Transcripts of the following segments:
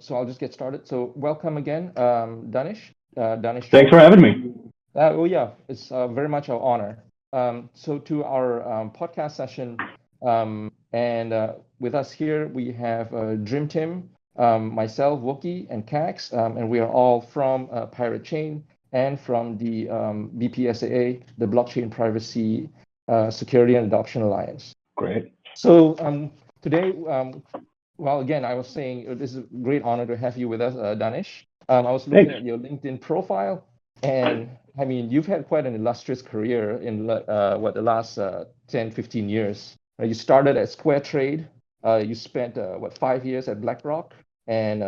So I'll just get started. So welcome again, Danish. Danish Thanks for Chaudhry. having me. Oh yeah, it's very much our honor. So to our podcast session, and with us here we have Dreamtim, myself, Wookie, and Cax, and we are all from Pirate Chain and from the BPSAA, the Blockchain Privacy, Security and Adoption Alliance. Great. So today, well, again, I was saying this is a great honor to have you with us, Danish. I was looking Thanks. at your LinkedIn profile, and I mean, you've had quite an illustrious career in the last 10, 15 years. You started at Square Trade. You spent 5 years at BlackRock, and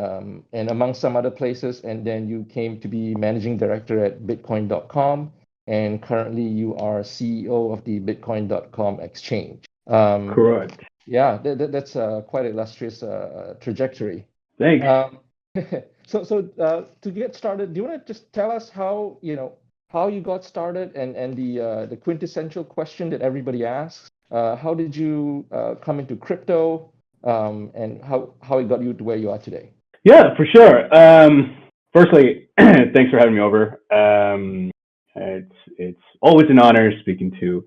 among some other places, and then you came to be managing director at Bitcoin.com, and currently you are CEO of the Bitcoin.com exchange. Correct. Yeah, that's quite an illustrious trajectory. Thanks. So to get started, do you want to just tell us how you got started and the quintessential question that everybody asks? How did you come into crypto, and how it got you to where you are today? Yeah, for sure. Firstly, thanks for having me over. It's always an honor speaking to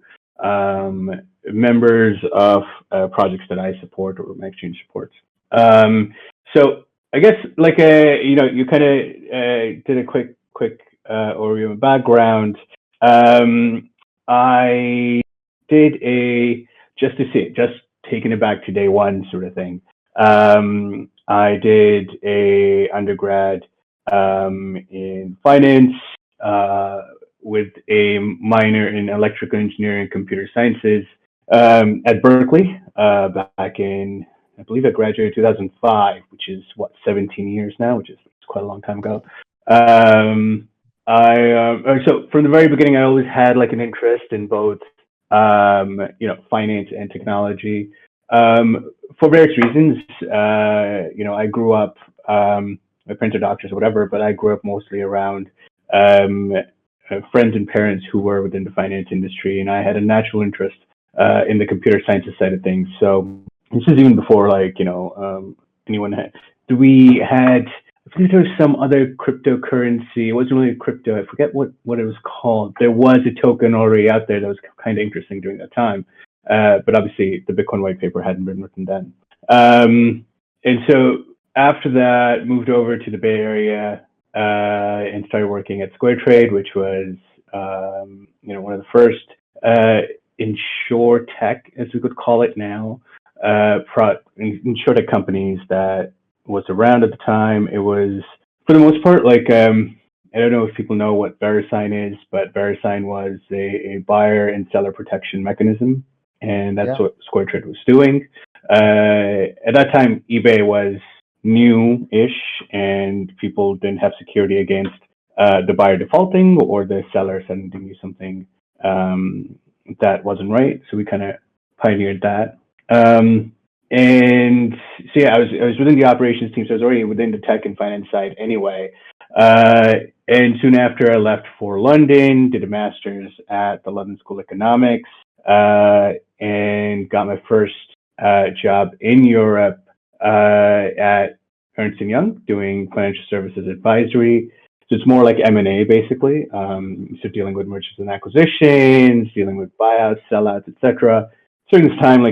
members of projects that I support or my exchange supports. So I guess you kind of did a quick overview of background. I did just taking it back to day one sort of thing. I did a undergrad in finance with a minor in electrical engineering and computer sciences at Berkeley back in, I believe I graduated in 2005, which is 17 years now, which is quite a long time ago. So from the very beginning, I always had like an interest in both, finance and technology. For various reasons, I grew up, my parents are doctors or whatever, but I grew up mostly around friends and parents who were within the finance industry, and I had a natural interest in the computer sciences side of things. So this is even before anyone had. I think there was some other cryptocurrency. It wasn't really crypto. I forget what it was called. There was a token already out there that was kind of interesting during that time. But obviously the Bitcoin white paper hadn't been written then. And so after that, moved over to the Bay Area and started working at Square Trade, which was one of the first insurtech, as we could call it now, insurtech companies that was around at the time. It was, for the most part, I don't know if people know what VeriSign is, but VeriSign was a buyer and seller protection mechanism, and that's what Square Trade was doing. At that time, eBay was new-ish, and people didn't have security against the buyer defaulting or the seller sending you something that wasn't right. So we kind of pioneered that. And so I was within the operations team, so I was already within the tech and finance side anyway. And soon after, I left for London, did a master's at the London School of Economics, and got my first job in Europe at Ernst & Young, doing financial services advisory. So it's more like M&A, basically. So dealing with mergers and acquisitions, dealing with buyouts, sellouts, etc. During this time,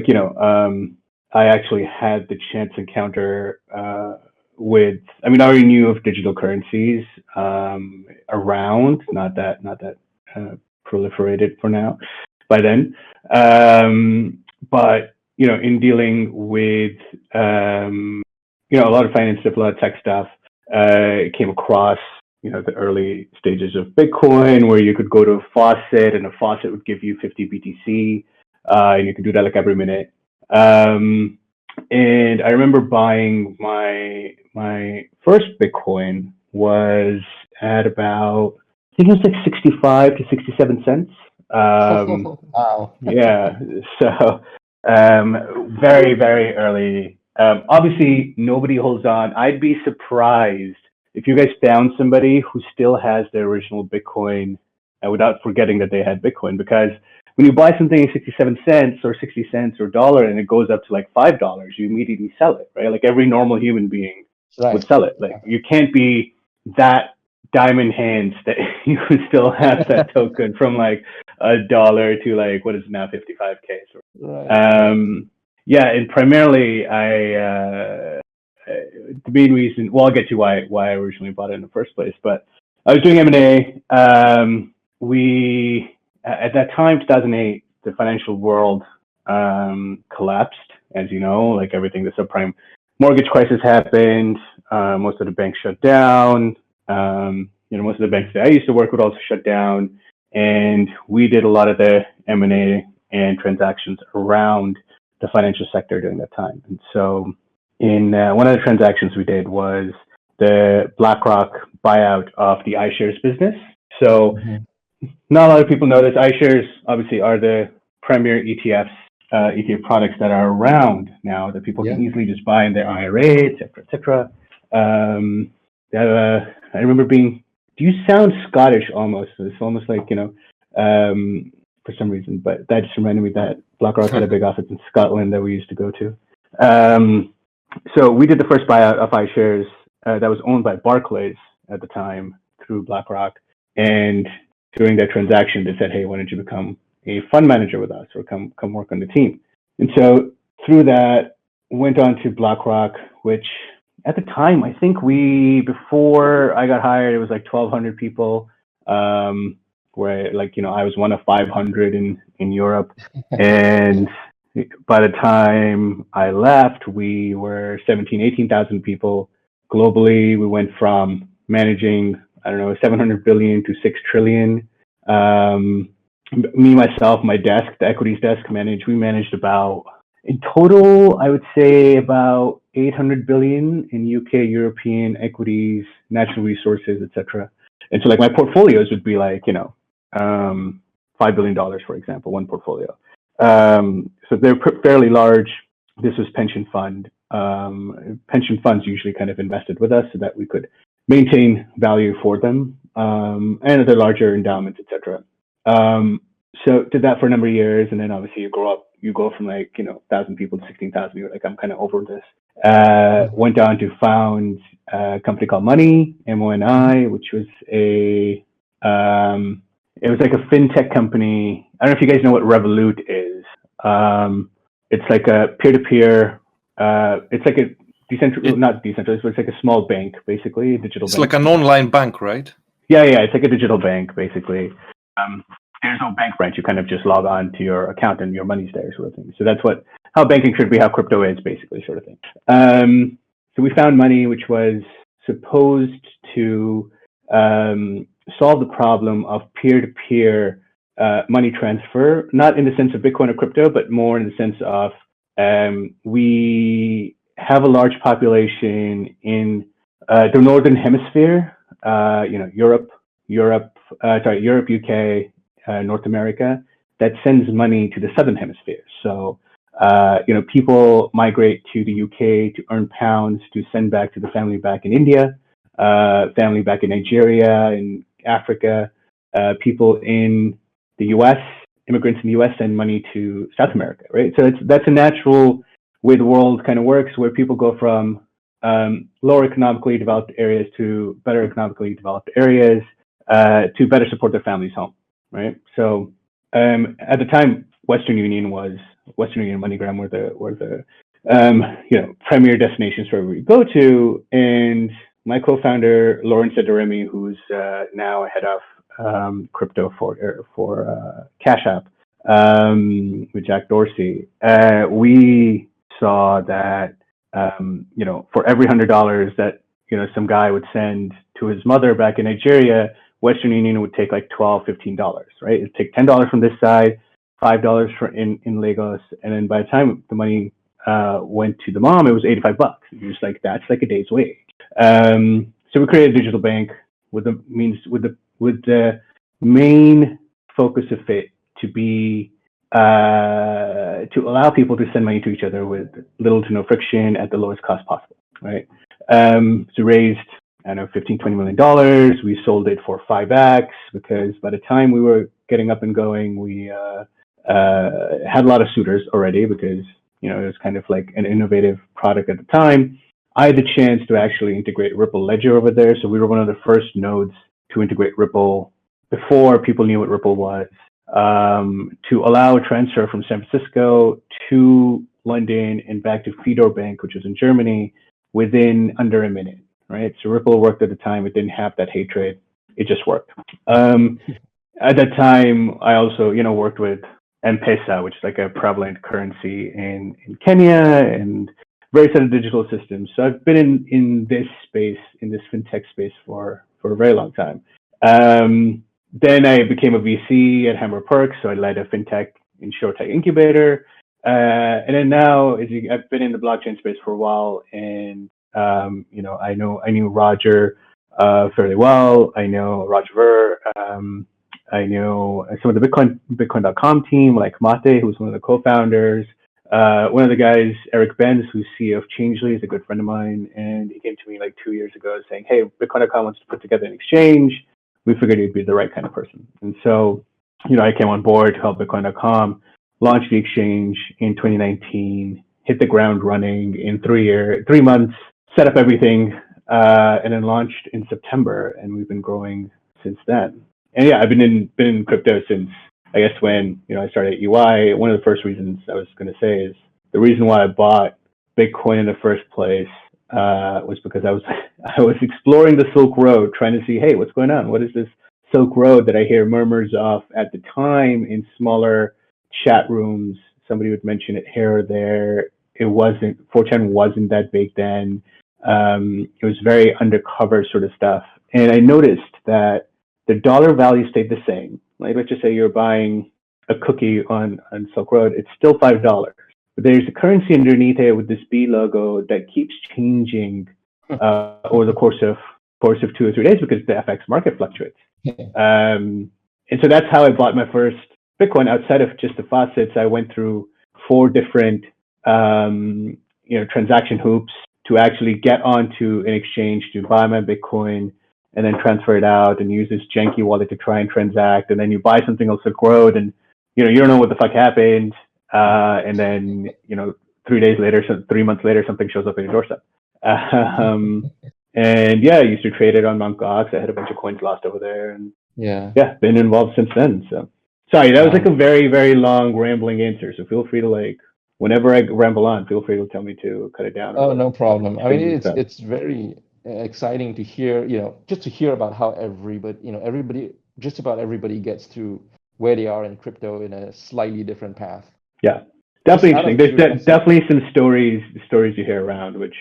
I actually had the chance encounter with. I mean, I already knew of digital currencies around, not that proliferated for now by then. But in dealing with a lot of finance stuff, a lot of tech stuff, came across the early stages of Bitcoin, where you could go to a faucet and a faucet would give you 50 BTC, and you could do that like every minute. And I remember buying my first Bitcoin was at about, I think it was like 65 to 67 cents. Wow. Yeah, so very, very early. Obviously, nobody holds on. I'd be surprised if you guys found somebody who still has their original Bitcoin without forgetting that they had Bitcoin, because when you buy something at 67 cents or 60 cents or $1 and it goes up to like $5, you immediately sell it, right? Like every normal human being would sell it. Like you can't be that diamond hands that you would still have that token from like $1 to like what is now 55K. Yeah, and primarily the main reason, well, I'll get to why I originally bought it in the first place, but I was doing M&A. We, at that time, 2008, the financial world collapsed, as you know, like everything, the subprime mortgage crisis happened. Most of the banks shut down. Most of the banks that I used to work with also shut down. And we did a lot of the M&A and transactions around the financial sector during that time. And so in one of the transactions we did was the BlackRock buyout of the iShares business. So not a lot of people know this. iShares obviously are the premier ETF products that are around now that people can easily just buy in their IRA, et cetera, et cetera. I remember being, do you sound Scottish almost? It's almost like, for some reason, but that just reminded me that BlackRock had a big office in Scotland that we used to go to. So we did the first buyout of iShares that was owned by Barclays at the time through BlackRock. And during that transaction, they said, hey, why don't you become a fund manager with us or come work on the team? And so through that, went on to BlackRock, which at the time, I think before I got hired, it was like 1,200 people, where I was one of 500 in Europe. And by the time I left, we were 18,000 people globally. We went from managing, 700 billion to 6 trillion. Me, myself, my desk, the equities desk we managed about, in total, I would say about 800 billion in UK, European equities, natural resources, etc. And so my portfolios would be like, $5 billion, for example, one portfolio. So they're fairly large. This was pension fund. Pension funds usually kind of invested with us so that we could maintain value for them, and other larger endowments, etc. So did that for a number of years, and then obviously you grow up. You go from 1,000 people to 16,000. You're like, I'm kind of over this. Went on to found a company called Money, MONI, which was it was like a fintech company. I don't know if you guys know what Revolut is. It's like a peer-to-peer. It's like a not decentralized, but it's like a small bank, basically, a digital bank. It's like an online bank, right? Yeah, it's like a digital bank, basically. There's no bank branch. You kind of just log on to your account and your money's there, sort of thing. So that's how banking should be, how crypto is, basically, sort of thing. So we found Money, which was supposed to solve the problem of peer-to-peer money transfer, not in the sense of Bitcoin or crypto, but more in the sense of we have a large population in the Northern Hemisphere, Europe, UK, North America, that sends money to the Southern Hemisphere. So, people migrate to the UK to earn pounds to send back to the family back in India, family back in Nigeria, in Africa, people in the US, immigrants in the US send money to South America, right? So that's a natural way the world kind of works, where people go from lower economically developed areas to better economically developed areas to better support their families home, right? So at the time, Western Union and MoneyGram were the premier destinations where we go to. And my co-founder, Lawrence Adaremi, who's now head of crypto for Cash App, with Jack Dorsey, we saw that, for every $100 that, some guy would send to his mother back in Nigeria, Western Union would take like $12, $15, right? It'd take $10 from this side, $5 in Lagos, and then by the time the money went to the mom, it was $85. You're just like, that's like a day's wage. So we created a digital bank with the main focus of it to be to allow people to send money to each other with little to no friction at the lowest cost possible, right? So raised, I don't know, $15-20 million. We sold it for 5x because by the time we were getting up and going, we had a lot of suitors already because, it was kind of like an innovative product at the time. I had the chance to actually integrate Ripple Ledger over there. So we were one of the first nodes to integrate Ripple before people knew what Ripple was, to allow a transfer from San Francisco to London and back to Fidor Bank, which was in Germany, within under a minute, right? So Ripple worked at the time. It didn't have that hatred. It just worked. At that time, I also, worked with M-Pesa, which is like a prevalent currency in Kenya, and various other digital systems. So I've been in this space, in this fintech space for a very long time. Then I became a VC at Hammer Perks, so I led a fintech insurtech incubator. And then now, I've been in the blockchain space for a while, and I knew Roger fairly well. I know Roger Ver. I know some of the Bitcoin.com team, like Mate, who's one of the co-founders. One of the guys, Eric Benz, who's CEO of Changely, is a good friend of mine, and he came to me like 2 years ago saying, "Hey, Bitcoin.com wants to put together an exchange." We figured he'd be the right kind of person, and so I came on board to help Bitcoin.com launch the exchange in 2019, hit the ground running in 3 months, set up everything, and then launched in September, and we've been growing since then. And yeah, I've been in crypto since, I guess, when I started at UI. One of the first reasons I was going to say is the reason why I bought Bitcoin in the first place was because I was exploring the Silk Road, trying to see, hey, what's going on? What is this Silk Road that I hear murmurs of at the time in smaller chat rooms? Somebody would mention it here or there. 4chan wasn't that big then. It was very undercover sort of stuff. And I noticed that the dollar value stayed the same. Like, let's just say you're buying a cookie on Silk Road, it's still $5. But there's a currency underneath it with this B logo that keeps changing over the course of 2 or 3 days because the FX market fluctuates. And so that's how I bought my first Bitcoin. Outside of just the faucets, I went through 4 different transaction hoops to actually get onto an exchange to buy my Bitcoin and then transfer it out and use this janky wallet to try and transact. And then you buy something on Silk Road and, you don't know what the fuck happened. And then, 3 months later, something shows up at your doorstep. And yeah, I used to trade it on Mt. Gox. I had a bunch of coins lost over there. And yeah, been involved since then. So sorry, that was like a very, very long rambling answer. So feel free to whenever I ramble on, feel free to tell me to cut it down. Oh, no problem. I mean, it's very exciting to hear, just to hear about how just about everybody gets to where they are in crypto in a slightly different path. Yeah, definitely interesting. There's definitely some stories you hear around, which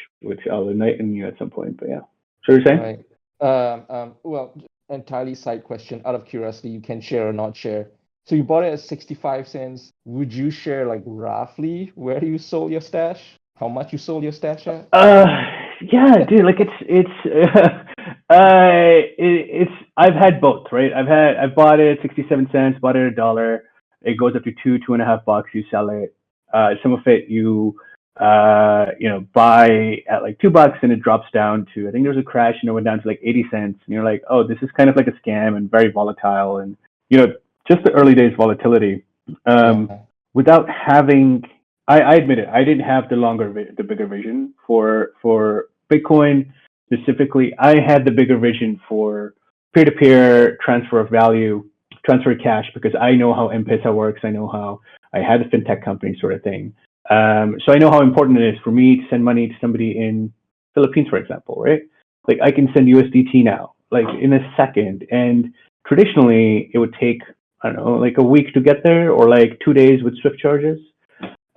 I'll enlighten you at some point. But yeah, sure you're saying? Right. Well, entirely side question. Out of curiosity, you can share or not share. So you bought it at 65 cents. Would you share roughly where you sold your stash? How much you sold your stash at? Yeah, dude. I've had both, right? I've bought it at 67 cents, bought it at $1. It goes up to $2.50. You sell it. Some of it you buy at $2 and it drops down to, I think there was a crash and it went down to 80 cents. And you're like, oh, this is kind of like a scam and very volatile. And, just the early days volatility, without having, I admit it, I didn't have the bigger vision for Bitcoin specifically. I had the bigger vision for peer-to-peer transfer of value, transfer of cash, because I know how M-Pesa works. I know how I had a fintech company sort of thing. So I know how important it is for me to send money to somebody in Philippines, for example, right? Like I can send USDT now, like in a second. And traditionally, it would take, I don't know, like a week to get there, or like 2 days with Swift charges.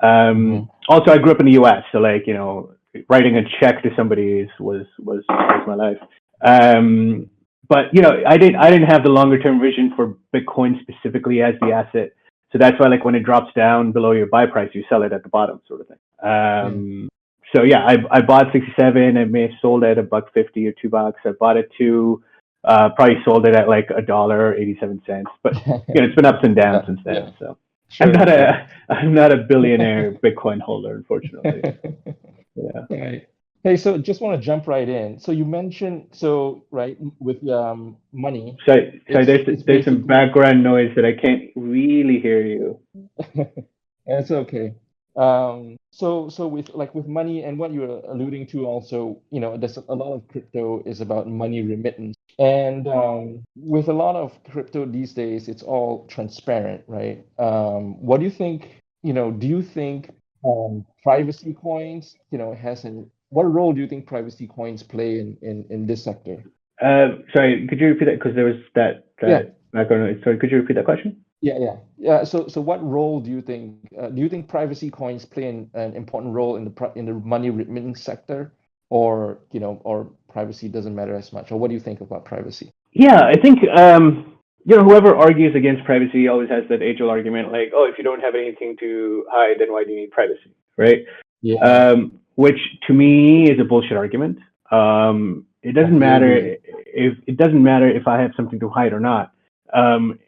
Also, I grew up in the U.S., so like, you know, writing a check to somebody was my life. But you know, I didn't have the longer term vision for Bitcoin specifically as the asset. So that's why, like, when it drops down below your buy price, you sell it at the bottom, sort of thing. So yeah, I bought 67. I may have sold it at $1.50 or $2. I bought it to probably sold it at like $1.87. But you know, it's been ups and downs since then. Yeah. So Sure, I'm not a billionaire Bitcoin holder, unfortunately. Yeah. Right. Hey, so just want to jump right in. So you mentioned, so right, with money, Sorry, it's there's some basically background noise that I can't really hear you. it's okay. So with money and what you're alluding to also, you know, there's a lot of crypto is about money remittance. And with a lot of crypto these days, it's all transparent, right? What do you think, you know, do you think privacy coins, you know, what role do you think privacy coins play in this sector? Sorry, could you repeat that? Because there was that Yeah. background noise. Sorry, could you repeat that question? Yeah. So what role do you think privacy coins play an important role in the money remittance sector, or you know, or privacy doesn't matter as much, or what do you think about privacy? Yeah, I think you know, whoever argues against privacy always has that age-old argument, like, oh, if you don't have anything to hide, then why do you need privacy, right? Yeah, Which to me is a bullshit argument. It doesn't matter if I have something to hide or not.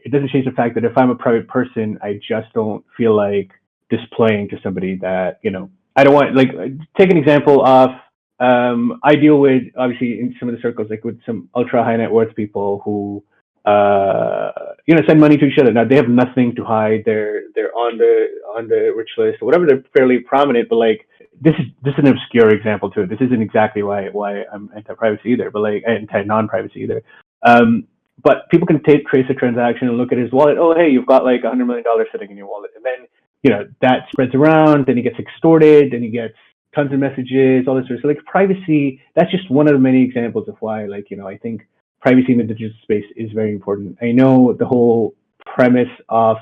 It doesn't change the fact that if I'm a private person, I just don't feel like displaying to somebody that, you know, I don't want, like, take an example of, I deal with, obviously, in some of the circles, like with some ultra high net worth people who, you know, send money to each other. Now they have nothing to hide. They're on the rich list or whatever. They're fairly prominent, but like, this is an obscure example too. This isn't exactly why I'm anti-privacy either, but like anti-non-privacy either. But people can trace a transaction and look at his wallet. Oh, hey, you've got like $100 million sitting in your wallet, and then, you know, that spreads around. Then he gets extorted. Then he gets tons of messages, all this sort of stuff. Like privacy, that's just one of the many examples of why, like, you know, I think privacy in the digital space is very important. I know the whole premise of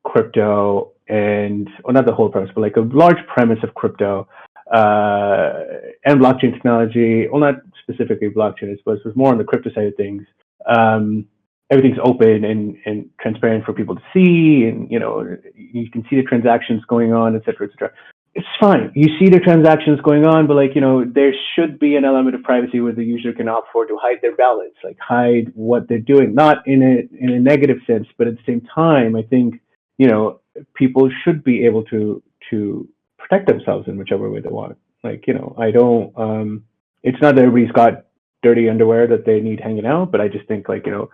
crypto or not the whole premise, but like a large premise of crypto and blockchain technology, well, not specifically blockchain, I suppose, it was more on the crypto side of things. Everything's open and transparent for people to see, and, you know, you can see the transactions going on, et cetera, et cetera. It's fine. You see the transactions going on, but like, you know, there should be an element of privacy where the user can opt for to hide their balance, like hide what they're doing, not in a negative sense, but at the same time, I think, you know, people should be able to protect themselves in whichever way they want. Like, you know, I don't, it's not that everybody's got dirty underwear that they need hanging out, but I just think, like, you know,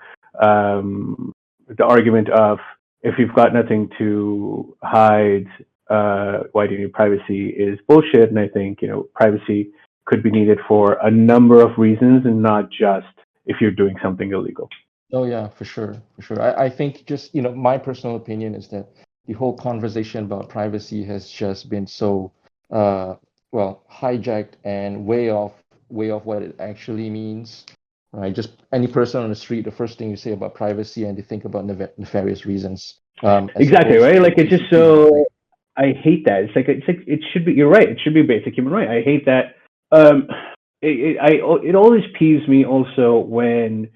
the argument of, if you've got nothing to hide, why do you need privacy, is bullshit. And I think, you know, privacy could be needed for a number of reasons, and not just if you're doing something illegal. Oh yeah, for sure. I think, just, you know, my personal opinion is that the whole conversation about privacy has just been so well, hijacked and way off what it actually means. Right? Just any person on the street, the first thing you say about privacy, and they think about nefarious reasons. Exactly, right? Like, it's just so, I hate that. It's like it should be. You're right. It should be a basic human right. I hate that. It always peeves me also when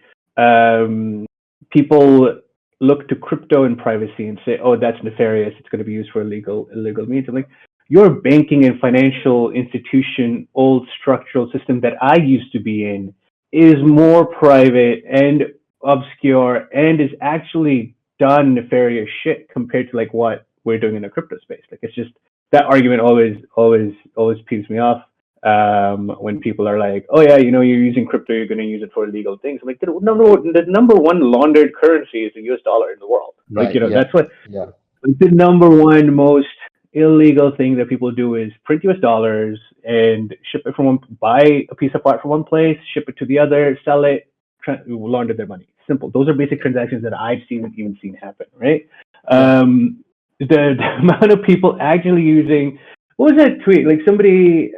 people look to crypto and privacy and say, "Oh, that's nefarious. It's going to be used for illegal means." I'm like, your banking and financial institution, old structural system that I used to be in, is more private and obscure, and is actually done nefarious shit compared to like what we're doing in the crypto space. Like, it's just, that argument always peeves me off when people are like, oh yeah, you know, you're using crypto, you're going to use it for illegal things. I'm like, no, the number one laundered currency is the US dollar in the world. Right, like, you know, yeah. that's what, yeah. the number one most illegal thing that people do is print US dollars and ship it buy a piece of art from one place, ship it to the other, sell it, launder their money. Simple. Those are basic transactions that I've even seen happen, right? the amount of people actually using, what was that tweet? Like somebody,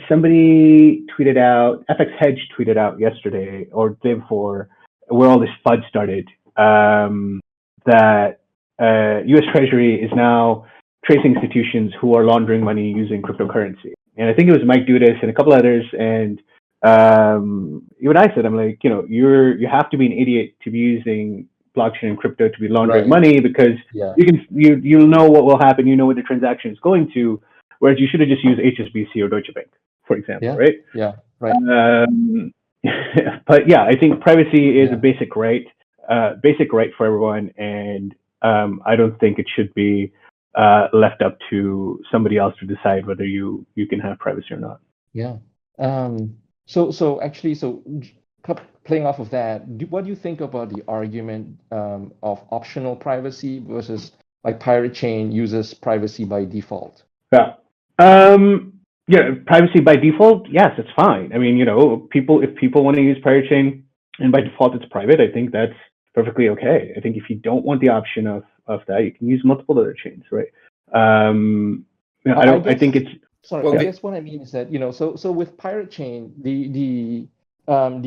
somebody tweeted out, FX Hedge tweeted out yesterday or the day before, where all this FUD started, that U.S. Treasury is now tracing institutions who are laundering money using cryptocurrency. And I think it was Mike Dudas and a couple others. And even I said, I'm like, you have to be an idiot to be using blockchain and crypto to be laundering money, because you'll know what will happen. You know what the transaction is going to, whereas you should have just used HSBC or Deutsche Bank, for example, right? Yeah, right. But yeah, I think privacy is a basic right for everyone, and I don't think it should be left up to somebody else to decide whether you can have privacy or not. Yeah. So actually, playing off of that, what do you think about the argument of optional privacy versus like Pirate Chain uses privacy by default? Yeah. Privacy by default, yes, it's fine. I mean, if people want to use Pirate Chain and by default it's private, I think that's perfectly okay. I think if you don't want the option of that, you can use multiple other chains, right? I think it's. Sorry, well, I guess what I mean is that, so with Pirate Chain, the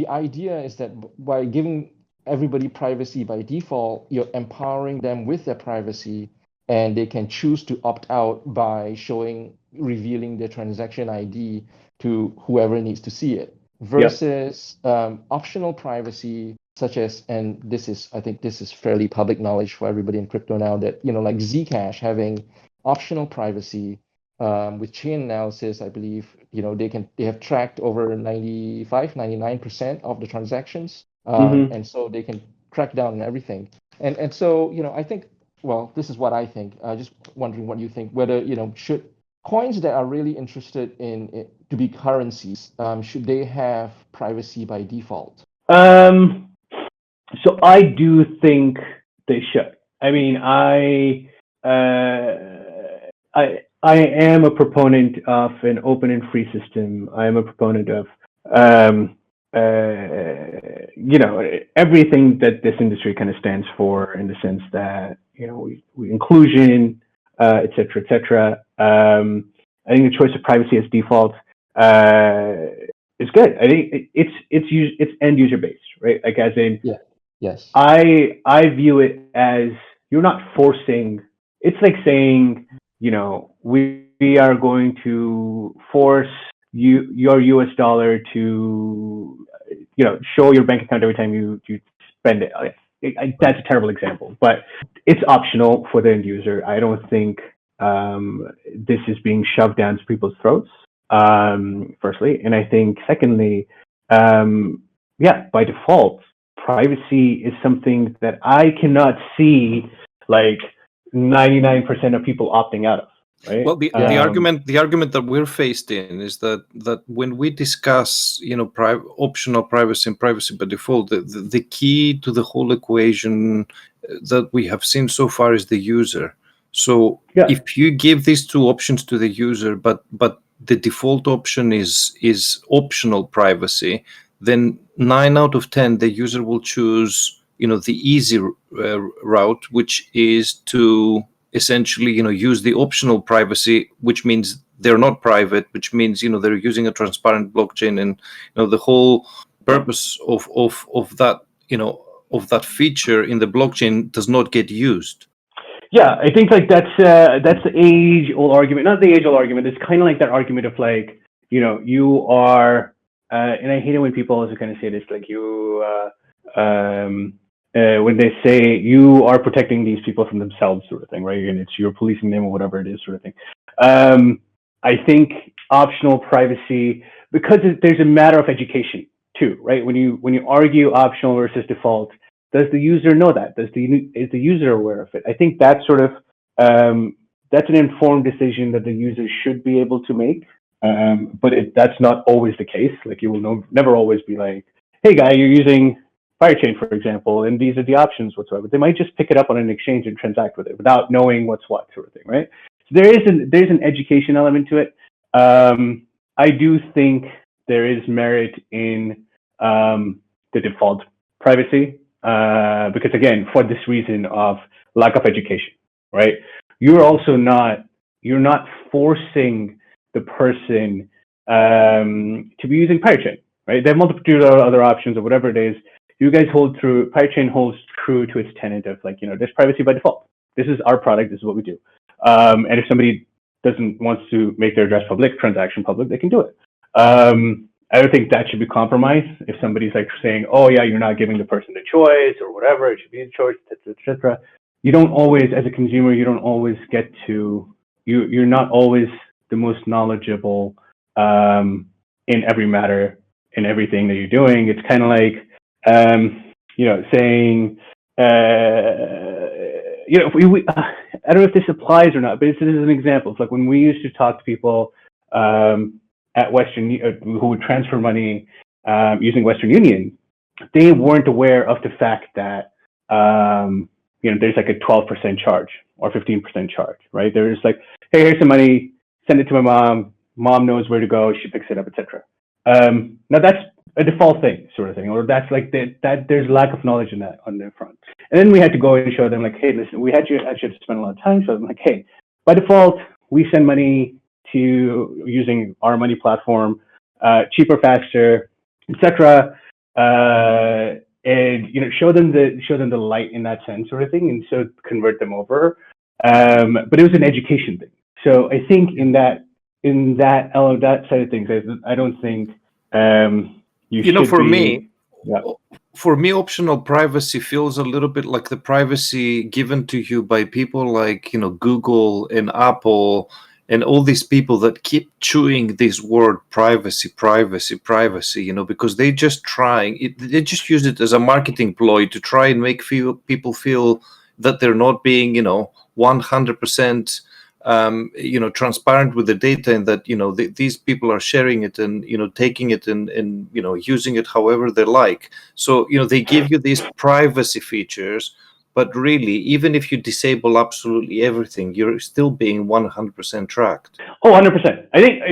idea is that by giving everybody privacy by default, you're empowering them with their privacy, and they can choose to opt out by revealing their transaction ID to whoever needs to see it. Versus optional privacy, such as, and I think this is fairly public knowledge for everybody in crypto now, that like Zcash having optional privacy. With chain analysis, I believe, they have tracked over 99% of the transactions. And so they can crack down on everything. And so, I think, well, this is what I think. Just wondering what you think, whether, should coins that are really interested in it to be currencies, should they have privacy by default? So I do think they should. I mean, I am a proponent of an open and free system. I am a proponent of, everything that this industry kind of stands for, in the sense that, we inclusion, et cetera, et cetera. I think the choice of privacy as default is good. I think it's end user based, right? Like, as in, yes. I view it as, you're not forcing. It's like saying, we are going to force your US dollar to, show your bank account every time you spend it. That's a terrible example, but it's optional for the end user. I don't think this is being shoved down people's throats, firstly. And I think, secondly, by default, privacy is something that I cannot see, like, 99% of people opting out of. Right? Well, the argument that we're faced in is that when we discuss, optional privacy and privacy by default, the key to the whole equation that we have seen so far is the user. So if you give these two options to the user, but the default option is optional privacy, then 9 out of 10 the user will choose the easy route, which is to essentially use the optional privacy, which means they're not private, which means they're using a transparent blockchain, and the whole purpose of that of that feature in the blockchain does not get used. Yeah, I think like that's the age-old argument. Not the age-old argument. It's kind of like that argument of like, you are, and I hate it when people also kind of say this, like when they say you are protecting these people from themselves, sort of thing, right? And it's you're policing them or whatever it is, sort of thing. I think optional privacy, because there's a matter of education too, right? When you argue optional versus default, does the user know that? Is the user aware of it? I think that's sort of that's an informed decision that the user should be able to make. But that's not always the case. Like, you will never always be like, hey guy, you're using Pirate Chain, for example, and these are the options whatsoever. They might just pick it up on an exchange and transact with it without knowing what's what, sort of thing, right? So there's an education element to it. I do think there is merit in the default privacy, because again, for this reason of lack of education, right? You're not forcing the person to be using Parachain, right? There are multitude of other options or whatever it is. You guys Parachain holds true to its tenet of like, there's privacy by default. This is our product. This is what we do. And if somebody wants to make their address public, transaction public, they can do it. I don't think that should be compromised. If somebody's like saying, oh yeah, you're not giving the person the choice or whatever, it should be a choice, etc. You don't always, as a consumer, you don't always get to, you're not always the most knowledgeable in every matter, in everything that you're doing. It's kind of like, saying, I don't know if this applies or not, but this is an example. It's like when we used to talk to people at Western, who would transfer money using Western Union, they weren't aware of the fact that there's like a 12% charge or 15% charge, right? They're just like, hey, here's some money, send it to my mom. Mom knows where to go, she picks it up, etc. Now that's a default thing, sort of thing, or that's like that there's lack of knowledge in that on their front. And then we had to go and show them like, hey, listen, we actually had to spend a lot of time. So I'm like, hey, by default, we send money to using our money platform, cheaper, faster, etc. And show them the light in that sense, sort of thing, and so convert them over. But it was an education thing. So I think in that side of things, I don't think for me, optional privacy feels a little bit like the privacy given to you by people like Google and Apple and all these people that keep chewing this word privacy, because they just they just use it as a marketing ploy to try and make people feel that they're not being 100% transparent with the data, and that these people are sharing it and taking it and using it however they like. So they give you these privacy features, but really, even if you disable absolutely everything, you're still being 100% tracked. Oh, 100%. I think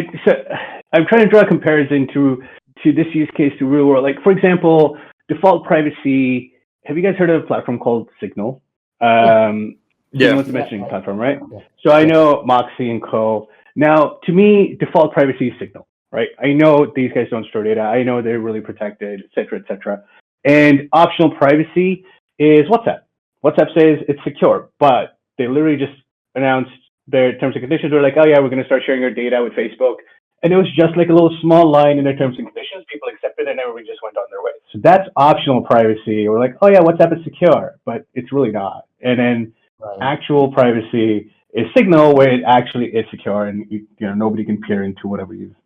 I'm trying to draw a comparison to this use case to real world. Like, for example, default privacy. Have you guys heard of a platform called Signal? Signal is the messaging platform, right? Yeah. So I know Moxie and Co. Now, to me, default privacy is Signal, right? I know these guys don't store data. I know they're really protected, et cetera, et cetera. And optional privacy is WhatsApp. WhatsApp says it's secure, but they literally just announced their terms and conditions. They're like, oh yeah, we're going to start sharing our data with Facebook. And it was just like a little small line in their terms and conditions. People accepted it and everybody just went on their way. So that's optional privacy. We're like, oh yeah, WhatsApp is secure, but it's really not. And then actual privacy is Signal, where it actually is secure, and nobody can peer into whatever you've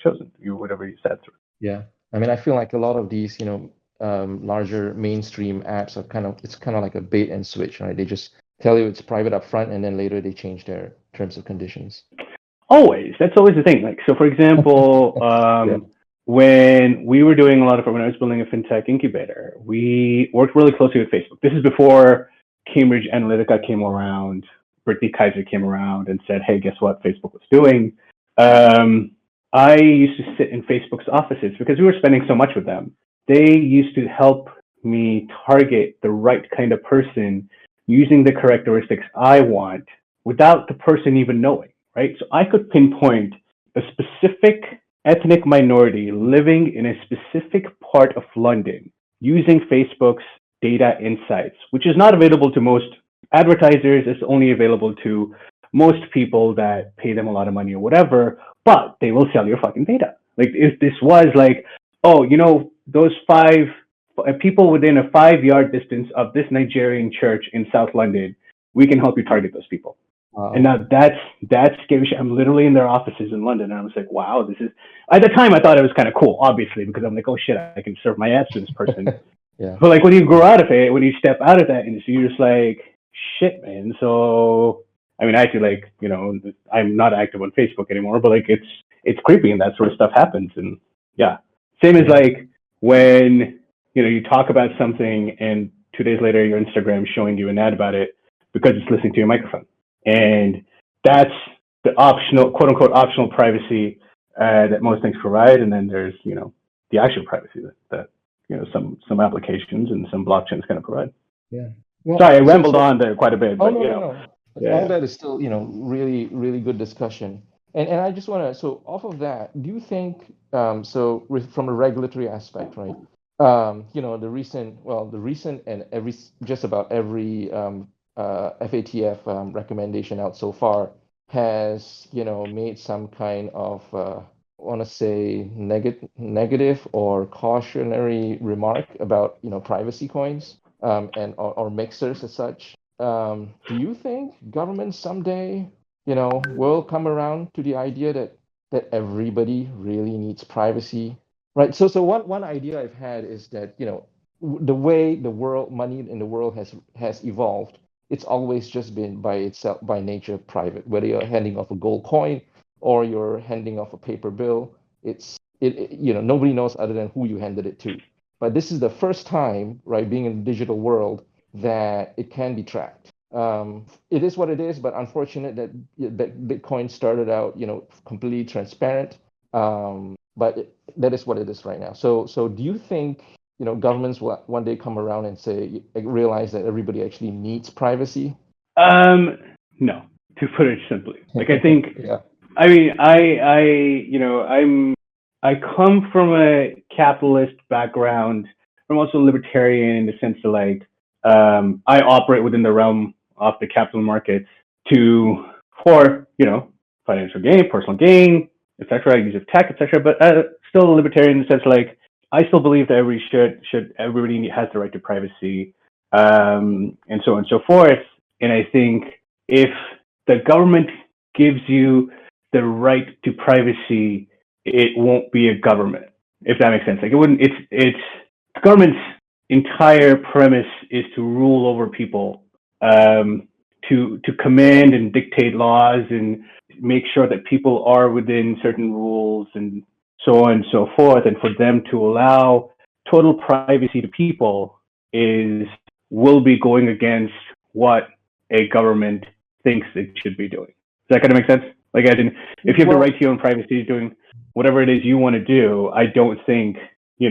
chosen, whatever you set through. Yeah, I mean, I feel like a lot of these, larger mainstream apps are it's kind of like a bait and switch, right? They just tell you it's private up front, and then later they change their terms and conditions. Always, that's always the thing. Like, so for example, when we were doing when I was building a fintech incubator, we worked really closely with Facebook. This is before Cambridge Analytica came around. Brittany Kaiser came around and said, hey, guess what Facebook was doing? I used to sit in Facebook's offices because we were spending so much with them. They used to help me target the right kind of person using the characteristics I want without the person even knowing, right? So I could pinpoint a specific ethnic minority living in a specific part of London using Facebook's data insights, which is not available to most advertisers. It's only available to most people that pay them a lot of money or whatever, but they will sell your fucking data. Like, if this was like, oh, those 5 people within a 5-yard distance of this Nigerian church in South London, we can help you target those people. And now that's scary shit. I'm literally in their offices in London, and I was like, wow, this is, at the time I thought it was kind of cool, obviously, because I'm like, oh shit, I can serve my ass to this person. Yeah. But like, when you grow out of it, when you step out of that industry, you're just like, shit, man. So, I mean, actually, like, I'm not active on Facebook anymore, but like, it's creepy, and that sort of stuff happens. And yeah, same as like when, you talk about something and 2 days later, your Instagram is showing you an ad about it because it's listening to your microphone. And that's the optional, quote unquote, optional privacy that most things provide. And then there's, the actual privacy that some applications and some blockchains kind of provide. Yeah. Well, Sorry, I rambled on there quite a bit, oh but no, you no, know, no. All yeah. that is still, really, really good discussion. And I just want to, so off of that, do you think, from a regulatory aspect, right? The recent and just about every FATF recommendation out so far has, made some kind of, want to say negative or cautionary remark about, privacy coins, or mixers as such. Do you think government someday, will come around to the idea that everybody really needs privacy, right? So one idea I've had is that, the way the world money in the world has evolved, it's always just been by itself, by nature, private. Whether you're handing off a gold coin or you're handing off a paper bill, nobody knows other than who you handed it to. But this is the first time, right, being in the digital world, that it can be tracked. It is what it is, but unfortunate that Bitcoin started out, completely transparent. But that is what it is right now. So do you think, governments will one day come around and realize that everybody actually needs privacy? No, to put it simply. Like I think, Yeah. I mean, I come from a capitalist background. I'm also libertarian in the sense that I operate within the realm of the capital markets for financial gain, personal gain, etc. Use of tech, etc. But still a libertarian in the sense I still believe that everybody has the right to privacy, and so on and so forth. And I think if the government gives you the right to privacy, it won't be a government, if that makes sense. Like it wouldn't. It's the government's entire premise is to rule over people, to command and dictate laws and make sure that people are within certain rules and so on and so forth. And for them to allow total privacy to people will be going against what a government thinks it should be doing. Does that kind of make sense? Like, as in, if you have the right to your own privacy, doing whatever it is you want to do, I don't think, in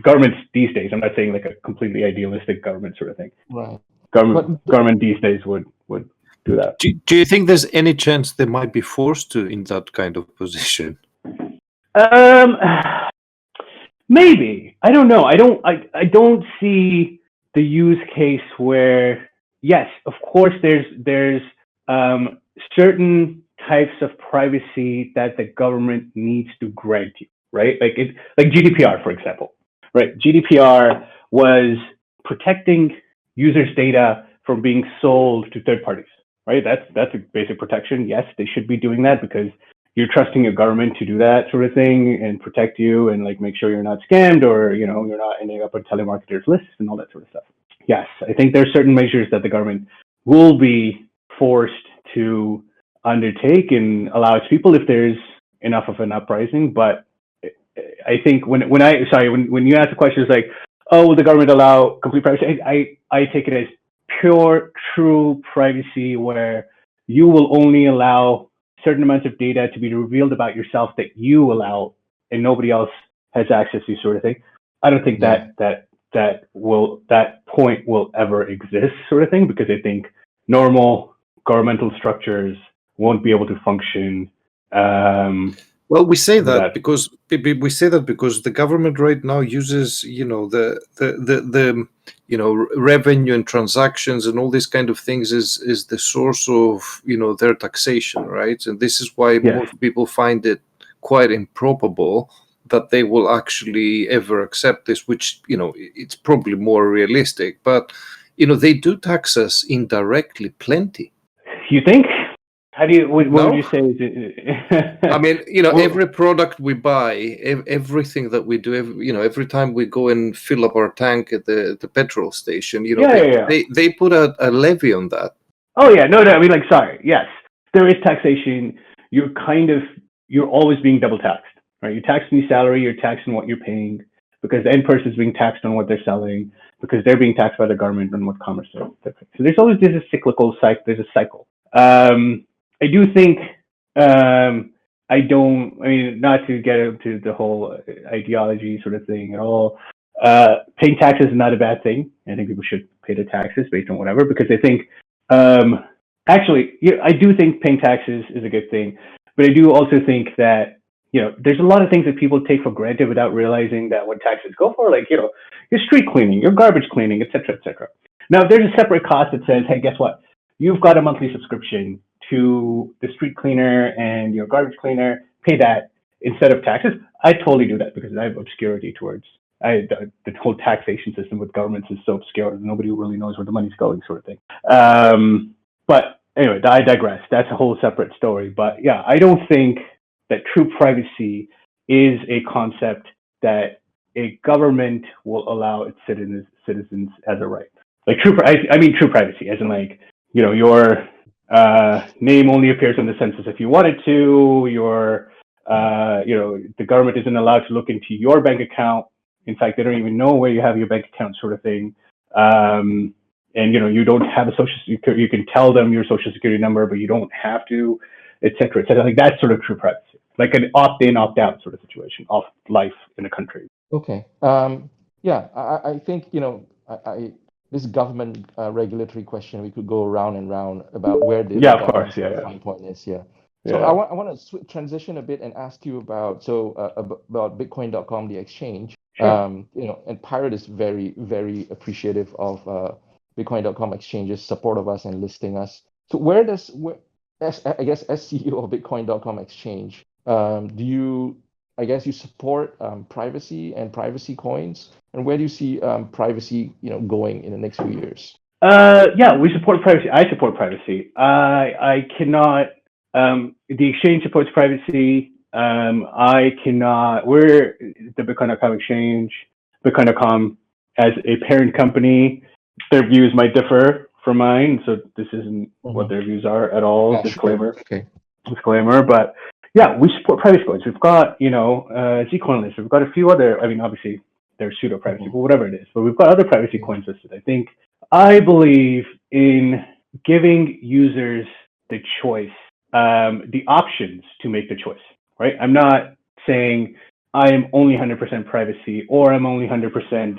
governments these days, I'm not saying like a completely idealistic government sort of thing. Right. Government these days would do that. Do you think there's any chance they might be forced to in that kind of position? Maybe. I don't know. I don't see the use case where, yes, of course there's certain types of privacy that the government needs to grant you, right? Like GDPR, for example, right? GDPR was protecting users' data from being sold to third parties, right? That's a basic protection. Yes, they should be doing that because you're trusting your government to do that sort of thing and protect you and make sure you're not scammed or you're not ending up on telemarketers lists and all that sort of stuff. Yes, I think there's certain measures that the government will be forced to undertake and allow its people if there's enough of an uprising. But I think when you ask the question, it's like, oh, will the government allow complete privacy? I take it as pure, true privacy where you will only allow certain amounts of data to be revealed about yourself that you allow and nobody else has access to, sort of thing. I don't think that point will ever exist, sort of thing, because I think normal governmental structures won't be able to function. Well, we say that because the government right now uses, the revenue and transactions and all these kind of things is the source of, their taxation, right? And this is why most people find it quite improbable that they will actually ever accept this, which, it's probably more realistic. But, they do tax us indirectly plenty. You think? What would you say? I mean, every product we buy, everything that we do, every time we go and fill up our tank at the petrol station, they put a levy on that. Oh yeah, no, I mean, sorry, yes, there is taxation. You're always being double taxed, right? You're taxing your salary, you're taxing what you're paying, because the end person is being taxed on what they're selling, because they're being taxed by the government on what commerce they're. So there's always a cyclical cycle. There's a cycle. I do think, not to get into the whole ideology sort of thing at all, paying taxes is not a bad thing. I think people should pay the taxes based on whatever, because I think actually, I do think paying taxes is a good thing, but I do also think that there's a lot of things that people take for granted without realizing that what taxes go for, like your street cleaning, your garbage cleaning, etc., etc. Now, if there's a separate cost that says, hey, guess what? You've got a monthly subscription to the street cleaner and your garbage cleaner, pay that instead of taxes. I totally do that because I have obscurity towards the whole taxation system with governments is so obscure. Nobody really knows where the money's going, sort of thing. But anyway, I digress. That's a whole separate story. But yeah, I don't think that true privacy is a concept that a government will allow its citizens as a right. Like I mean true privacy, as in like, your name only appears on the census if you wanted to. Your, the government isn't allowed to look into your bank account. In fact, they don't even know where you have your bank account, sort of thing. And you don't have a social security. You can tell them your social security number, but you don't have to, et cetera, et cetera. Like that's sort of true privacy, like an opt-in, opt-out sort of situation of life in a country. Okay. Yeah, I think this government regulatory question, we could go round and round about where the of course, fine point is. Yeah. So I want to transition a bit and ask you about Bitcoin.com, the exchange. Sure. And Pirate is very, very appreciative of Bitcoin.com exchange's support of us and listing us. So as CEO of Bitcoin.com exchange, do you support privacy and privacy coins, and where do you see privacy going in the next few years? Yeah, we support privacy. I support privacy. I cannot. The exchange supports privacy. I cannot. We're the Bitcoin.com exchange. Bitcoin.com as a parent company, their views might differ from mine, so this isn't what their views are at all. Yeah, disclaimer. Sure. Okay. Disclaimer, but yeah, we support privacy coins. We've got zk-SNARKs list. We've got a few other. I mean, obviously they're pseudo privacy, but whatever it is. But we've got other privacy coins listed. I believe in giving users the choice, the options to make the choice. Right? I'm not saying I am only 100% privacy or I'm only 100%,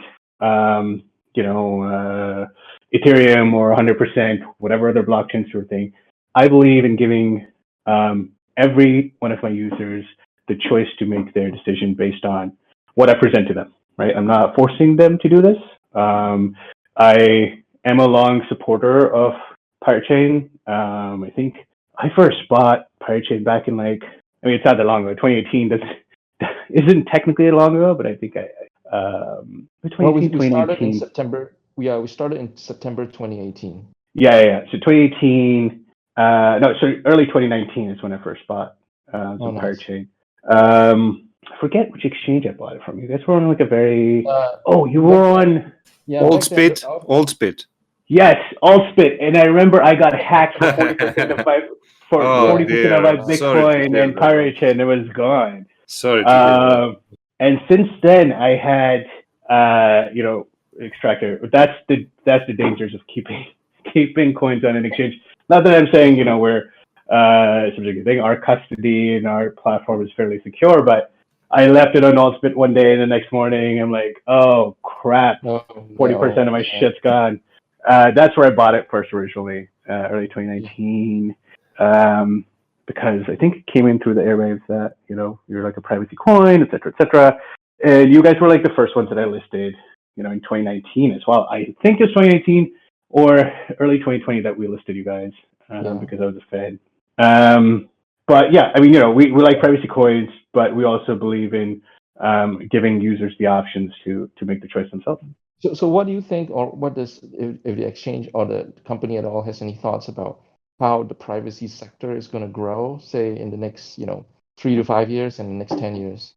Ethereum or 100% whatever other blockchain sort of thing. I believe in giving every one of my users the choice to make their decision based on what I present to them. Right? I'm not forcing them to do this. I am a long supporter of Pirate Chain. I think I first bought Pirate Chain back in it's not that long ago. 2018 isn't technically that long ago, but I think we started in September. Yeah, we started in September 2018. Yeah. So 2018. Early 2019 is when I first bought Pirate Chain. I forget which exchange I bought it from. You guys were on a very. You were on. Yeah, Oldspit. Yes, Allspit, and I remember I got hacked for 40% of my 40% of my Bitcoin and Pirate Chain. It was gone. Sorry to hear that. And since then, I had extractor. That's the dangers of keeping coins on an exchange. Not that I'm saying we're our custody and our platform is fairly secure, but I left it on Allspit one day, and the next morning I'm like, oh crap, 40% of my shit's gone. That's where I bought it first originally, early 2019, because I think it came in through the airwaves that, you're like a privacy coin, et cetera, and you guys were like the first ones that I listed, in 2019 as well. I think it was 2019 or early 2020 that we listed you guys, because I was a fan. But yeah, I mean, we like privacy coins, but we also believe in giving users the options to make the choice themselves. So what do you think, or what does, if the exchange or the company at all has any thoughts about how the privacy sector is going to grow, say in the next, 3 to 5 years and the next 10 years?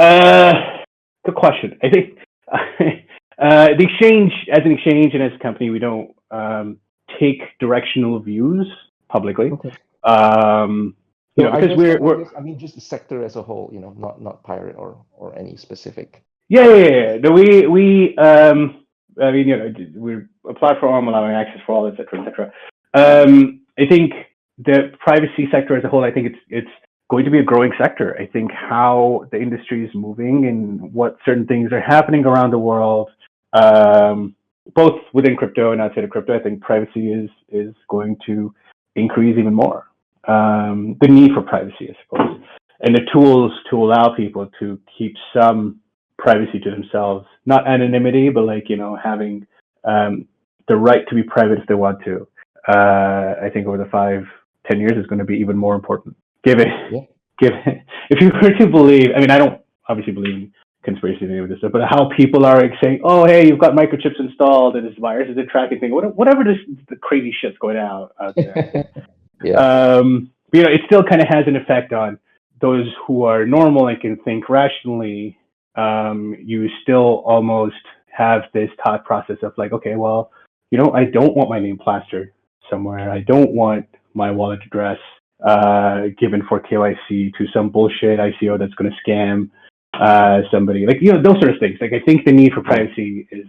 Good question. I think the exchange, as an exchange and as a company, we don't take directional views publicly. Okay. Because we're I mean, just the sector as a whole, not Pirate or any specific. Yeah. No, we're a platform allowing access for all, et cetera. I think the privacy sector as a whole, I think it's going to be a growing sector. I think how the industry is moving and what certain things are happening around the world, both within crypto and outside of crypto, I think privacy is going to increase even more. The need for privacy, I suppose, and the tools to allow people to keep some privacy to themselves, not anonymity, but like, having the right to be private if they want to. I think over the 5-10 years is going to be even more important. Given if you were to believe, I mean, I don't obviously believe in conspiracy theory with this stuff, but how people are like saying, oh, hey, you've got microchips installed and this virus is a tracking thing, whatever the crazy shit's going out there. It still kind of has an effect on those who are normal and can think rationally. You still almost have this thought process of like, okay, well, I don't want my name plastered somewhere. I don't want my wallet address given for KYC to some bullshit ICO that's going to scam somebody. Like, those sort of things. Like, I think the need for privacy is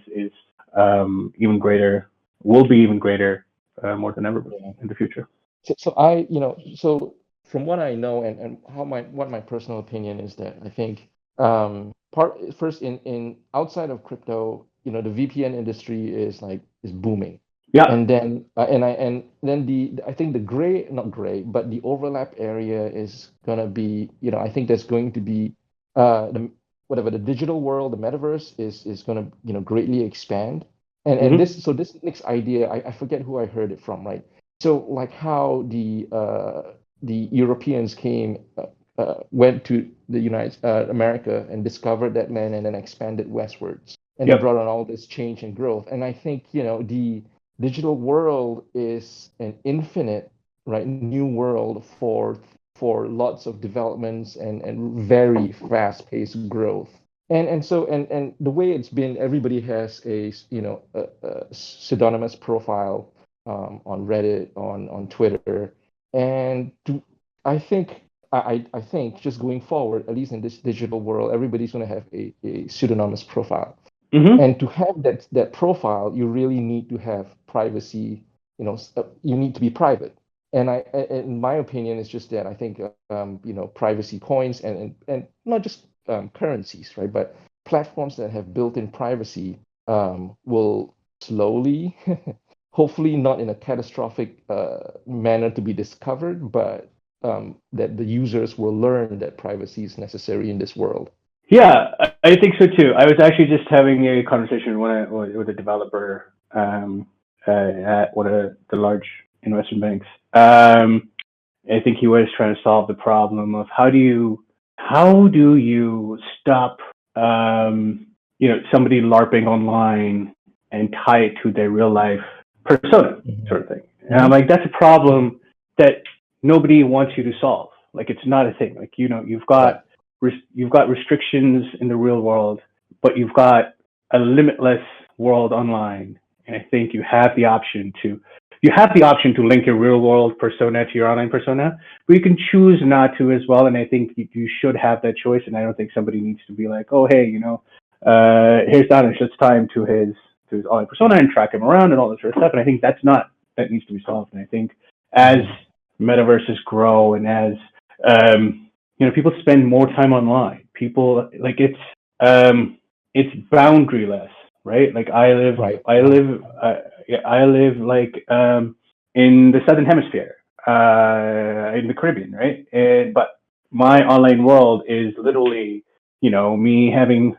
even greater, will be even greater more than ever in the future. So from what I know and what my personal opinion is that I think first in outside of crypto, the VPN industry is booming. Yeah. And then I think the overlap area is gonna be, I think there's going to be the digital world, the metaverse is gonna greatly expand. And this next idea, I forget who I heard it from, right? So like how the Europeans went to the America and discovered that land and then expanded westwards, and they brought on all this change and growth. And I think the digital world is an infinite, right, new world for lots of developments and very fast-paced growth. And so the way it's been, everybody has a pseudonymous profile on Reddit, on Twitter, and I think just going forward, at least in this digital world, everybody's going to have a pseudonymous profile. And to have that profile, you really need to have privacy. You need to be private. And in my opinion, it's just that I think privacy coins and not just currencies, right, but platforms that have built-in privacy will slowly, hopefully not in a catastrophic manner to be discovered, but that the users will learn that privacy is necessary in this world. Yeah, I think so too. I was actually just having a conversation with a developer at one of the large investment banks. I think he was trying to solve the problem of how do you stop somebody LARPing online and tie it to their real life persona, sort of thing. And I'm like, that's a problem that nobody wants you to solve. Like, it's not a thing. Like, you've got restrictions in the real world, but you've got a limitless world online. And I think you have the option to link your real world persona to your online persona, but you can choose not to as well. And I think you should have that choice. And I don't think somebody needs to be like, oh, hey, here's Danish, let's tie him to his online persona and track him around and all this sort of stuff. And I think that needs to be solved. And I think as metaverses grow and as people spend more time online, people like it's boundaryless, right? Like I live like in the Southern Hemisphere, in the Caribbean, right? But my online world is literally, me having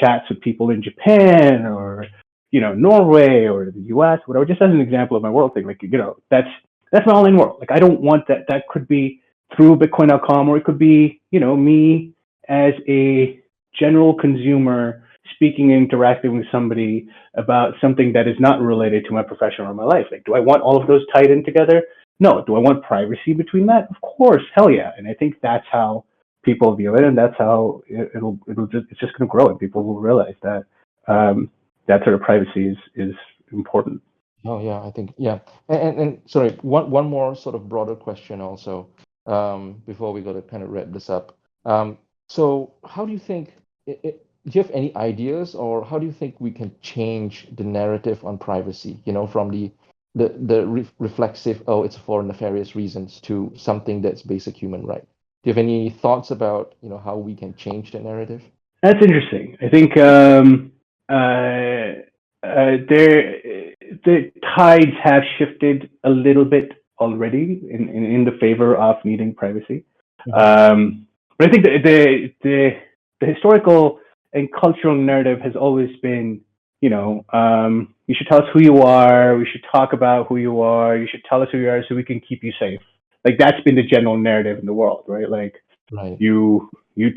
chats with people in Japan or Norway or the US, whatever. Just as an example of my world thing, like that's my online world. Like I don't want that. That could be through Bitcoin.com, or it could be me as a general consumer speaking and interacting with somebody about something that is not related to my profession or my life. Like, do I want all of those tied in together? No. Do I want privacy between that? Of course, hell yeah. And I think that's how people view it, and that's how it's just going to grow, and people will realize that that sort of privacy is important. Oh yeah, I think and sorry, one more sort of broader question also before we go to kind of wrap this up. So how do you think do you have any ideas, or how do you think we can change the narrative on privacy, from the reflexive, oh, it's for nefarious reasons, to something that's basic human right? Do you have any thoughts about, how we can change the narrative? That's interesting. I think the tides have shifted a little bit already in the favor of needing privacy. But I think the historical and cultural narrative has always been, you should tell us who you are. We should talk about who you are. You should tell us who you are so we can keep you safe. Like that's been the general narrative in the world, right? Like you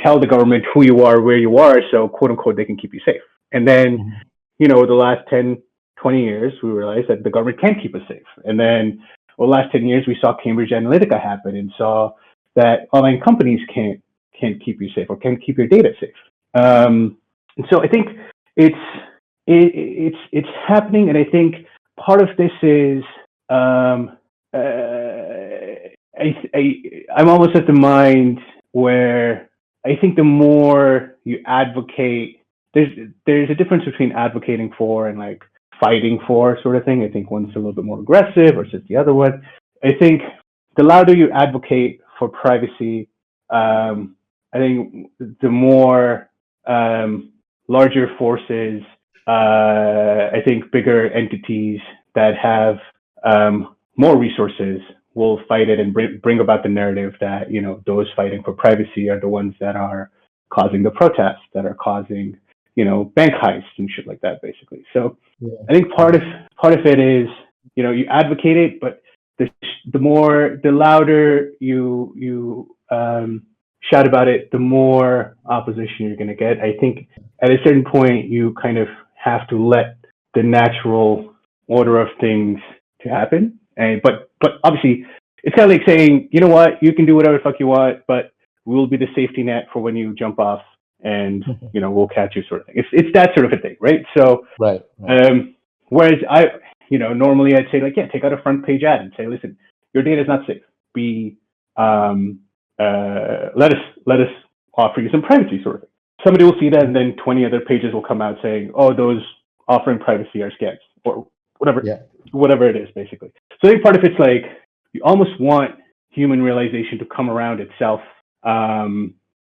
tell the government who you are, where you are, so quote unquote they can keep you safe. And then, the last 10, 20 years, we realized that the government can't keep us safe. And then over the last 10 years, we saw Cambridge Analytica happen and saw that online companies can't keep you safe or can't keep your data safe. And so I think it's happening, and I think part of this is I'm almost at the mind where I think the more you advocate, there's a difference between advocating for and like fighting for sort of thing. I think one's a little bit more aggressive versus the other one. I think the louder you advocate for privacy, I think the more larger forces, I think bigger entities that have more resources will fight it and bring about the narrative that, those fighting for privacy are the ones that are causing the protests, that are causing, bank heists and shit like that, basically. So I think part of it is, you advocate it, but the louder you shout about it, the more opposition you're going to get. I think at a certain point, you kind of have to let the natural order of things to happen. But obviously, it's kind of like saying, you know what, you can do whatever the fuck you want, but we'll be the safety net for when you jump off, and we'll catch you, sort of thing. It's that sort of a thing, right? So, right. Whereas normally I'd say like, yeah, take out a front page ad and say, listen, your data is not safe. Let us offer you some privacy, sort of thing. Somebody will see that, and then 20 other pages will come out saying, oh, those offering privacy are scams, or whatever it is, basically. So I think part of it's like, you almost want human realization to come around itself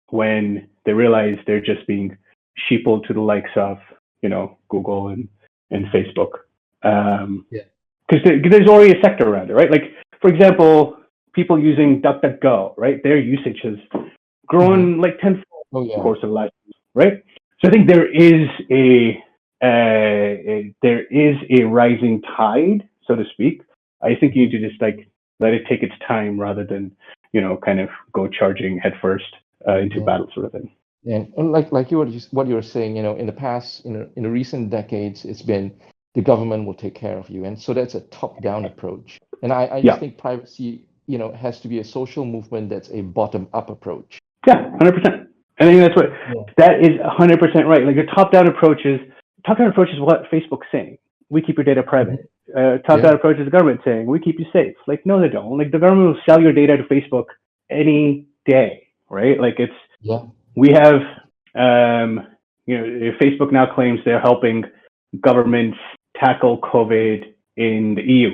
when they realize they're just being sheepled to the likes of, Google and Facebook. Because there's already a sector around it, right? Like, for example, people using DuckDuckGo, right? Their usage has grown like tenfold in the course of the last year, right? So I think there is a rising tide, so to speak. I think you need to just like let it take its time rather than, kind of go charging headfirst into battle, sort of thing. And like what you were saying, in the past, in the recent decades, it's been the government will take care of you, and so that's a top-down approach. And I just think privacy, has to be a social movement that's a bottom-up approach. Yeah, 100%. I think that's what that is 100% right. Like the top-down approach is what Facebook's saying. We keep your data private. Top-down approach is the government saying we keep you safe. Like, no, they don't. Like the government will sell your data to Facebook any day, right? Like we have, Facebook now claims they're helping governments tackle COVID in the EU,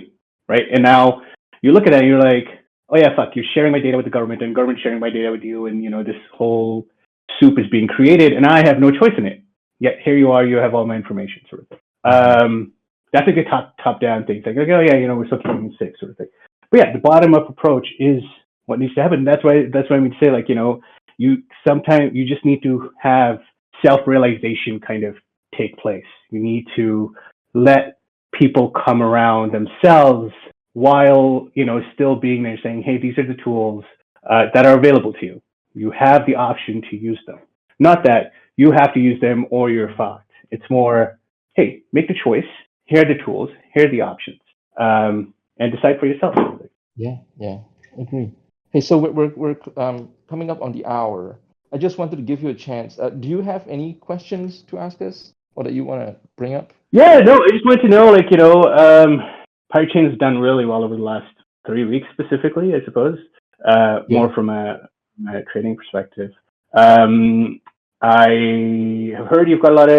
right? And now you look at it and you're like, oh yeah, fuck, you're sharing my data with the government and government sharing my data with you, and this whole soup is being created and I have no choice in it. Yet here you are, you have all my information, sort of thing. That's like a top-down thing. It's like, oh yeah, we're still keeping you safe, sort of thing. But yeah, the bottom-up approach is what needs to happen. That's why I mean to say, like, sometimes you just need to have self-realization kind of take place. You need to let people come around themselves while, still being there saying, hey, these are the tools that are available to you. You have the option to use them. Not that you have to use them or you're fucked. It's more, hey, make the choice. Here are the tools. Here are the options. And decide for yourself. Yeah, agree. Hey, so we're coming up on the hour. I just wanted to give you a chance. Do you have any questions to ask us, or that you want to bring up? Yeah, no, I just wanted to know, like, Pirate Chain has done really well over the last 3 weeks, specifically, I suppose. More from a trading perspective. I have heard you've got a lot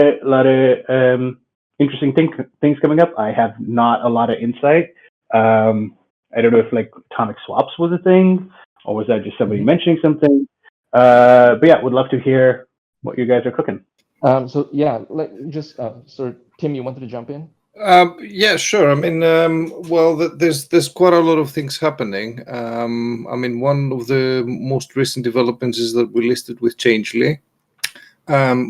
of interesting things coming up. I have not a lot of insight. I don't know if like atomic swaps was a thing, or was that just somebody mentioning something? But yeah, would love to hear what you guys are cooking. So yeah, like just sort of Tim, you wanted to jump in? Yeah, sure. I mean, well, there's quite a lot of things happening. I mean, one of the most recent developments is that we listed with Changely,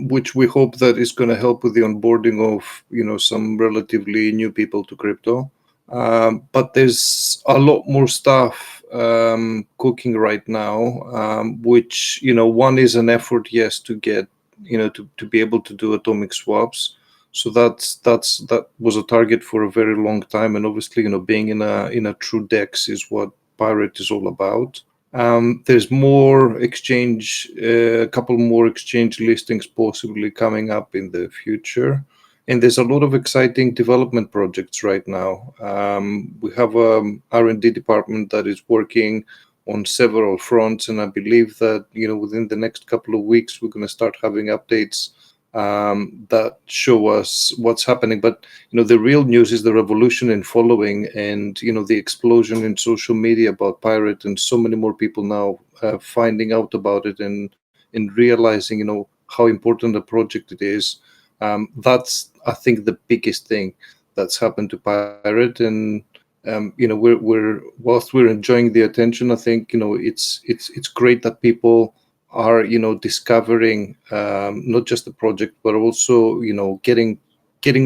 which we hope that is going to help with the onboarding of some relatively new people to crypto. But there's a lot more stuff cooking right now, which one is an effort, yes, to get to be able to do atomic swaps. So that was a target for a very long time, and obviously, being in a true DEX is what Pirate is all about. There's more exchange, a couple more exchange listings possibly coming up in the future, and there's a lot of exciting development projects right now. We have a R&D department that is working on several fronts, and I believe that within the next couple of weeks we're going to start having updates that show us what's happening. But the real news is the revolution in following, and the explosion in social media about Pirate, and so many more people now finding out about it and realizing how important a project it is. That's, I think, the biggest thing that's happened to Pirate. And we're whilst we're enjoying the attention, I think it's great that people are discovering not just the project, but also getting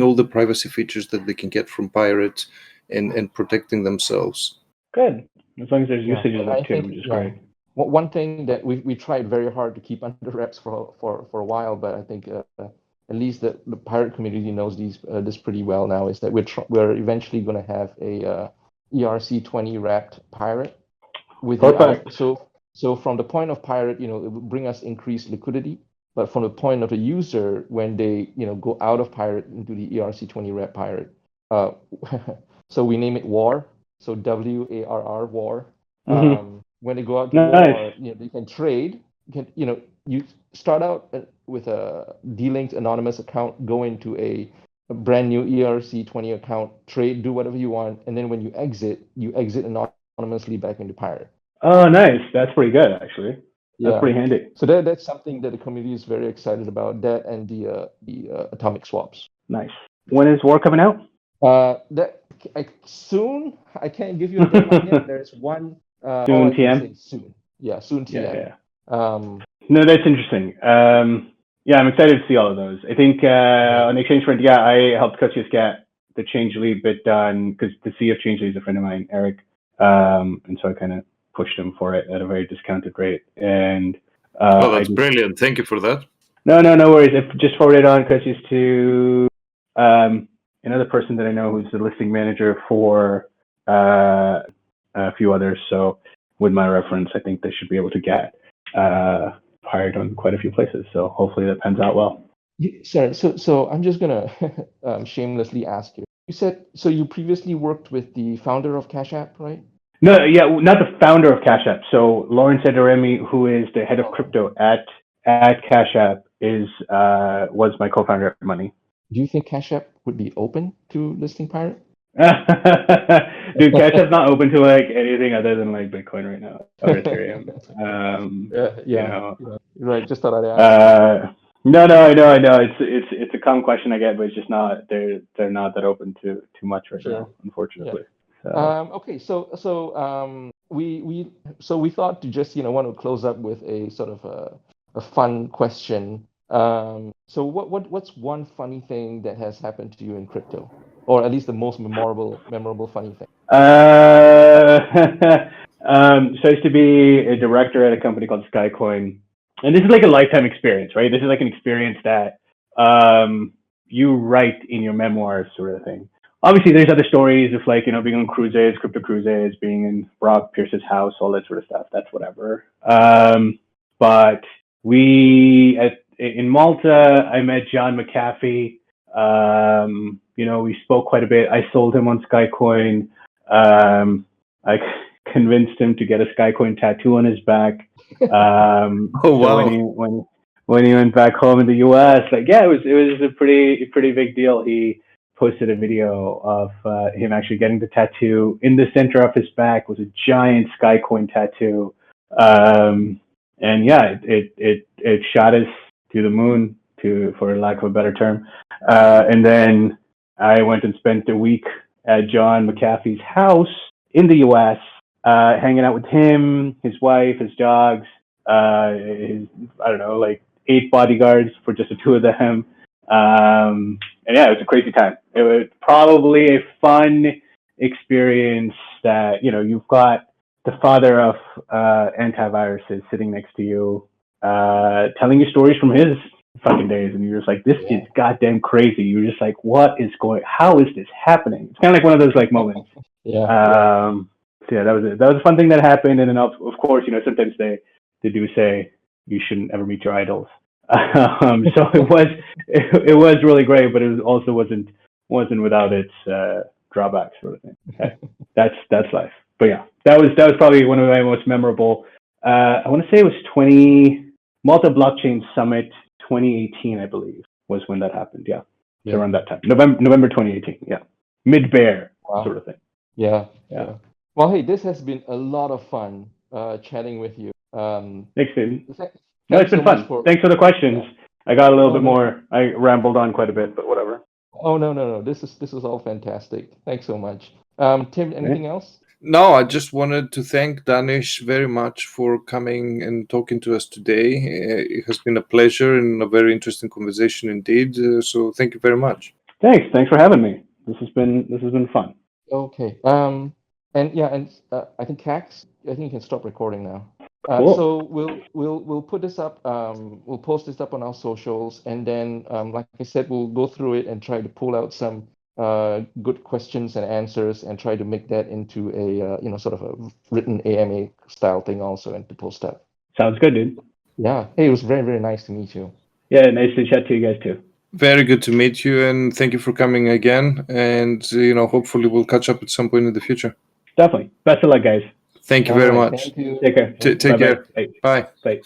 all the privacy features that they can get from Pirate and protecting themselves. Good, as long as there's Yeah. usage of And I that too, think, which is yeah, great. one thing that we tried very hard to keep under wraps for a while, but I think at least the Pirate community knows this pretty well now, is that we're eventually going to have a ERC20 wrapped Pirate with Perfect. so from the point of Pirate, it will bring us increased liquidity. But from the point of the user, when they go out of Pirate into the ERC20 wrap Pirate, so we name it WAR, so WARR WAR. When they go out to WAR, they can trade. You start out with a D-linked anonymous account, go into a brand new ERC20 account, trade, do whatever you want, and then when you exit anonymously back into Pirate. Oh, nice. That's pretty good, actually. That's Yeah. pretty handy. So that's something that the community is very excited about. That and the atomic swaps. Nice. When is WAR coming out? Soon. I can't give you a deadline yet. There's one. Soon TM. Soon. Yeah, soon TM. Yeah. No, that's interesting. Yeah, I'm excited to see all of those. I think on the exchange front, I helped Cutius get the Changely bit done, because the CEO of Changely is a friend of mine, Eric, and so I kind of pushed him for it at a very discounted rate. And that's brilliant. Thank you for that. No worries. I just forwarded on Cutius to another person that I know who's the listing manager for a few others. So with my reference, I think they should be able to get hired on quite a few places. So hopefully that pans out well. Sorry, so I'm just gonna shamelessly ask you. You said so you previously worked with the founder of Cash App, right? No, yeah, not the founder of Cash App. So Lawrence Ederemi, who is the head of crypto at Cash App, was my co-founder at Money. Do you think Cash App would be open to listing Pirate? Dude, Cash App's not open to like anything other than like Bitcoin right now or Ethereum. Right. Just thought I'd ask. No, I know. It's a common question I get, but it's just not. They're not that open to too much right now, unfortunately. Yeah. Okay, so we thought to just want to close up with a sort of a fun question. So what's one funny thing that has happened to you in crypto, or at least the most memorable funny thing? So I used to be a director at a company called Skycoin, and this is like a lifetime experience, right? This is like an experience that you write in your memoirs, sort of thing. Obviously, there's other stories of like being on cruises, crypto cruises, being in Brock Pierce's house, all that sort of stuff. That's whatever. But in Malta, I met John McAfee. We spoke quite a bit. I sold him on Skycoin. I convinced him to get a Skycoin tattoo on his back. Oh wow! So when he went back home in the U.S., it was a pretty big deal. He posted a video of him actually getting the tattoo. In the center of his back was a giant Skycoin tattoo. And yeah, it shot us to the moon for lack of a better term. And then I went and spent a week at John McAfee's house in the U.S., hanging out with him, his wife, his dogs, his, I don't know, like 8 bodyguards for just the 2 of them. And yeah, it was a crazy time. It was probably a fun experience that, you've got the father of antiviruses sitting next to you, telling you stories from his fucking days, and you're just like, this is goddamn crazy. You're just like, how is this happening? It's kind of like one of those like moments. So yeah, that was a fun thing that happened. And then of course, sometimes they do say you shouldn't ever meet your idols. So it was really great, but it also wasn't without its drawbacks, sort of thing. Okay. That's life. But yeah, that was probably one of my most memorable. I want to say it was Malta Blockchain Summit 2018, I believe, was when that happened. Yeah. So around that time, November 2018. Yeah, mid-bear sort of thing. Yeah. Well, hey, this has been a lot of fun chatting with you. Thanks, David. No, it's been fun. Thanks for the questions. I got a little bit more. I rambled on quite a bit, but whatever. Oh no. This is all fantastic. Thanks so much. Tim, anything else? No, I just wanted to thank Danish very much for coming and talking to us today. It has been a pleasure and a very interesting conversation indeed. So thank you very much. Thanks for having me. This has been fun. Okay. I think Cax, I think you can stop recording now. Cool. So we'll put this up. We'll post this up on our socials, and then like I said, we'll go through it and try to pull out some good questions and answers, and try to make that into a sort of a written AMA style thing also, and to post up. Sounds good, dude. Yeah. Hey, it was very, very nice to meet you. Yeah, nice to chat to you guys too. Very good to meet you, and thank you for coming again. And hopefully we'll catch up at some point in the future. Definitely. Best of luck, guys. Thank you very much. Thank you. Take care. Take care. Bye. Bye.